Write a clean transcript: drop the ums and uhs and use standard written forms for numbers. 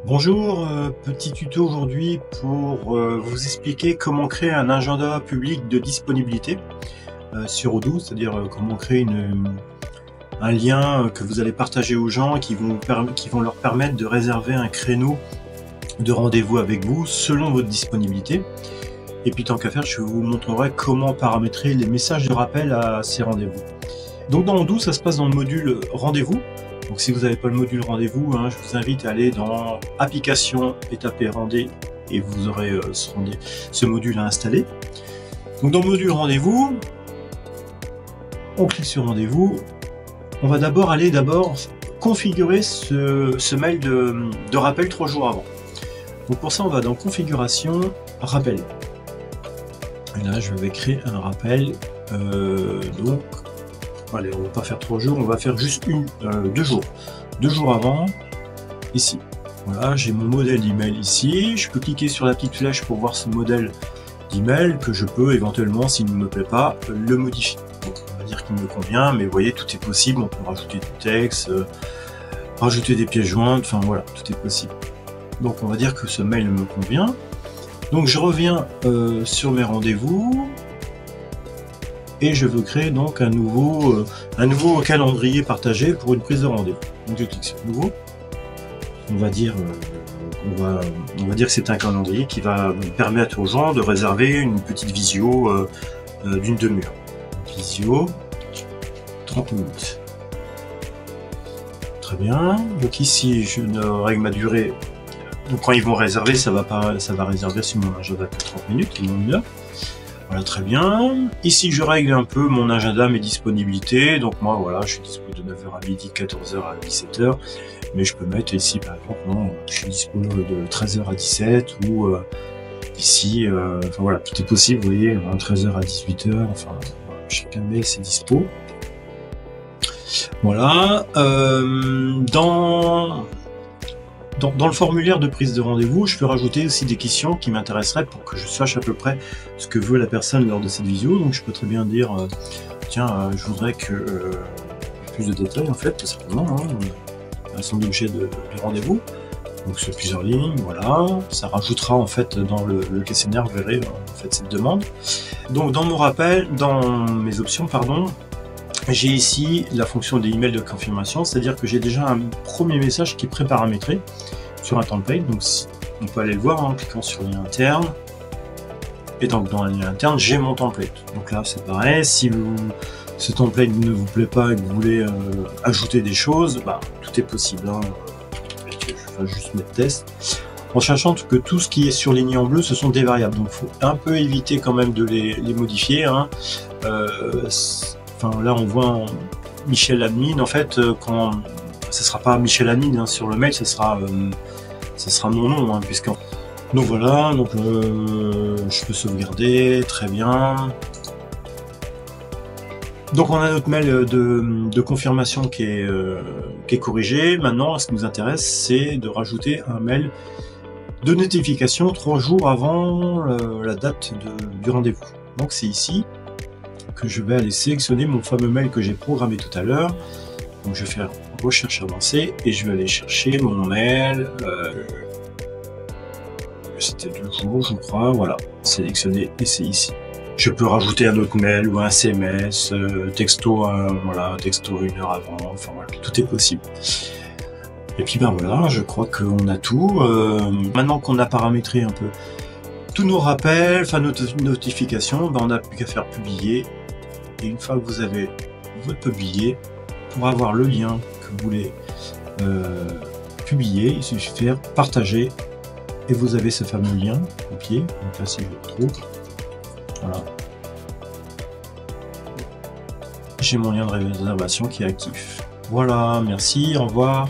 Bonjour, petit tuto aujourd'hui pour vous expliquer comment créer un agenda public de disponibilité sur Odoo, c'est-à-dire comment créer un lien que vous allez partager aux gens qui vont leur permettre de réserver un créneau de rendez-vous avec vous selon votre disponibilité. Et puis tant qu'à faire, je vous montrerai comment paramétrer les messages de rappel à ces rendez-vous. Donc dans Odoo, ça se passe dans le module rendez-vous. Donc si vous n'avez pas le module rendez-vous, je vous invite à aller dans application et taper rendez et vous aurez ce module à installer. Donc dans le module rendez-vous, on clique sur rendez-vous. On va d'abord configurer ce mail de rappel 3 jours avant. Donc pour ça, on va dans configuration, rappel. Et là, je vais créer un rappel. Donc, allez, on va pas faire 3 jours, on va faire juste 2 jours. 2 jours avant, ici. Voilà, j'ai mon modèle d'email ici. Je peux cliquer sur la petite flèche pour voir ce modèle d'email que je peux éventuellement, s'il ne me plaît pas, le modifier. Donc, on va dire qu'il me convient, mais vous voyez, tout est possible. On peut rajouter du texte, rajouter des pièces jointes, enfin voilà, tout est possible. Donc, on va dire que ce mail me convient. Donc, je reviens sur mes rendez-vous. Et je veux créer donc un nouveau calendrier partagé pour une prise de rendez-vous. Donc je clique sur nouveau. On va dire que c'est un calendrier qui va permettre aux gens de réserver une petite visio d'une demi-heure. Visio 30 minutes. Très bien. Donc ici je règle ma durée. Donc quand ils vont réserver, ça va réserver sur mon agenda que 30 minutes et non une heure. Voilà, très bien. Ici, je règle un peu mon agenda, mes disponibilités. Donc moi, voilà, je suis disponible de 9h à midi, 14h à 17h. Mais je peux mettre ici, par exemple, non, je suis disponible de 13h à 17 ou ici, enfin voilà, tout est possible, vous voyez, 13h à 18h, enfin, voilà, chacun met ses dispos. Voilà. Dans le formulaire de prise de rendez-vous, je peux rajouter aussi des questions qui m'intéresseraient pour que je sache à peu près ce que veut la personne lors de cette visio. Donc je peux très bien dire, tiens, je voudrais que plus de détails en fait, tout simplement, un certain d'objets de rendez-vous. Donc sur plusieurs lignes, voilà. Ça rajoutera en fait dans le questionnaire, vous verrez en fait cette demande. Donc dans mon rappel, dans mes options, pardon, j'ai ici la fonction des emails de confirmation, c'est-à-dire que j'ai déjà un premier message qui est pré-paramétré sur un template. Donc on peut aller le voir en cliquant sur lien interne. Et donc dans le lien interne, j'ai mon template. Donc là c'est pareil, si ce template ne vous plaît pas et que vous voulez ajouter des choses, tout est possible. Je vais juste mettre test. En sachant que tout ce qui est surligné en bleu, ce sont des variables. Donc il faut un peu éviter quand même de les modifier. Là on voit Michel Admin, en fait quand ce sera pas Michel Admin sur le mail, ce sera mon nom, donc voilà, donc je peux sauvegarder, très bien. Donc on a notre mail de confirmation qui est corrigé. Maintenant, ce qui nous intéresse, c'est de rajouter un mail de notification 3 jours avant la date du rendez-vous. Donc c'est ici que je vais aller sélectionner mon fameux mail que j'ai programmé tout à l'heure. Donc je vais faire recherche avancée et je vais aller chercher mon mail. C'était 2 jours, je crois. Voilà, sélectionner et c'est ici. Je peux rajouter un autre mail ou un SMS, texto, texto 1 heure avant. Enfin voilà, tout est possible. Et puis voilà, je crois qu'on a tout. Maintenant qu'on a paramétré un peu tous nos rappels, enfin nos notifications, on n'a plus qu'à faire publier. Et une fois que vous avez votre publié, pour avoir le lien que vous voulez publier, il suffit de faire partager et vous avez ce fameux lien copié. Donc là, si je le retrouve, voilà, j'ai mon lien de réservation qui est actif. Voilà, merci, au revoir.